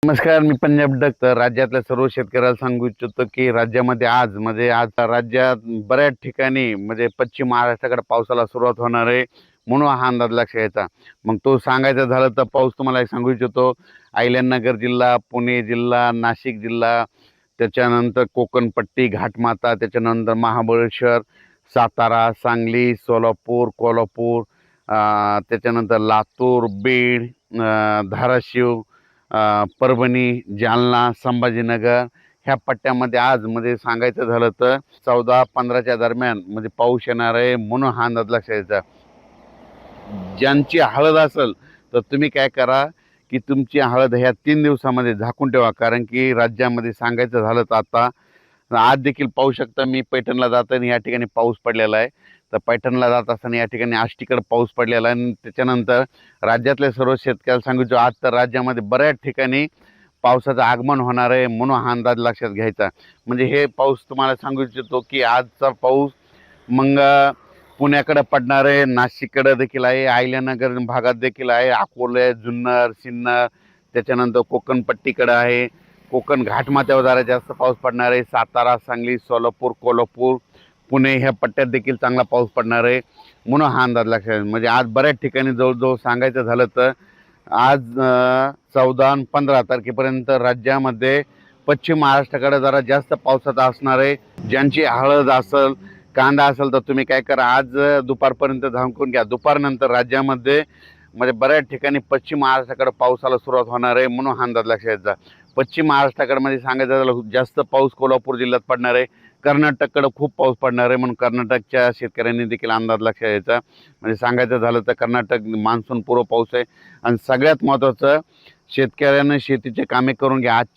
नमस्कार, मी पंजाब डक. तर राज्यातल्या सर्व शेतकऱ्याला सांगू इच्छितो की राज्यामध्ये आज राज्यात बऱ्याच ठिकाणी पश्चिम महाराष्ट्राकडे पावसाला सुरुवात होणार आहे, म्हणून हा अंदाज लक्षात घ्यायचा. मग तो सांगायचा झालं तर पाऊस तुम्हाला एक सांगू इच्छितो. अहिल्यानगर जिल्हा, पुणे जिल्हा, नाशिक जिल्हा, त्याच्यानंतर कोकणपट्टी, घाटमाता, त्याच्यानंतर महाबळेश्वर, सातारा, सांगली, सोलापूर, कोल्हापूर, त्याच्यानंतर लातूर, बीड, धाराशिव, परभणी, जालना, संभाजीनगर ह्या पट्ट्यामध्ये आज सांगायचं झालं तर 14-15च्या दरम्यान पाऊस येणार आहे, म्हणून हा अंदाज लक्षात घ्यायचा. ज्यांची हळद असेल तर तुम्ही काय करा की तुमची हळद ह्या 3 दिवसामध्ये झाकून ठेवा, कारण की राज्यामध्ये सांगायचं झालं तर आता आज देखील पाहू शकता. मी पैठणला जाताना या ठिकाणी पाऊस पडलेला आहे. तर पैठणला जात असताना या ठिकाणी आष्टीकडे पाऊस पडलेला आहे. आणि त्याच्यानंतर राज्यातल्या सर्व शेतकऱ्याला सांगितलं आज तर राज्यामध्ये बऱ्याच ठिकाणी पावसाचं आगमन होणार आहे, म्हणून हा अंदाज लक्षात घ्यायचा. हे पाऊस तुम्हाला सांगू इच्छितो की आजचा पाऊस मग पुण्याकडे पडणार आहे, नाशिककडे देखील आहे, अहिल्यानगर भागात देखील आहे, अकोले, जुन्नर, सिन्नर, त्याच्यानंतर कोकणपट्टीकडे आहे, कोकण घाटमाथ्यावर जरा जास्त पाऊस पडणार आहे. सातारा, सांगली, सोलापूर, कोल्हापूर, पुणे ह्या पट्ट्यात देखील चांगला पाऊस पडणार आहे, म्हणून हा अंदाज लक्षात. आज बऱ्याच ठिकाणी जवळजवळ सांगायचं झालं तर आज 14 आणि 15 तारखेपर्यंत राज्यामध्ये पश्चिम महाराष्ट्राकडे जरा जास्त पावसाचा असणार आहे. ज्यांची हळद असेल, कांदा असेल तर तुम्ही काय करा, आज दुपारपर्यंत झाकून घ्या. दुपारनंतर राज्यामध्ये बऱ्याच ठिकाणी पश्चिम महाराष्ट्राकडे पावसाला सुरुवात होणार आहे, म्हणून हा अंदाज लक्षात घ्यायचा. पश्चिम महाराष्ट्राकडे सांगायचं झालं जास्त पाऊस कोल्हापूर जिल्ह्यात पडणार आहे. कर्नाटककडे खूप पाऊस पडणार आहे, म्हणून कर्नाटकच्या शेतकऱ्यांनी देखील अंदाज लक्षात घ्यायचा. सांगायचं झालं तर कर्नाटक मान्सून पूर्व पाऊस आहे. आणि सगळ्यात महत्त्वाचं, शेतकऱ्यांना शेतीचे कामे करून घ्या. आजच्या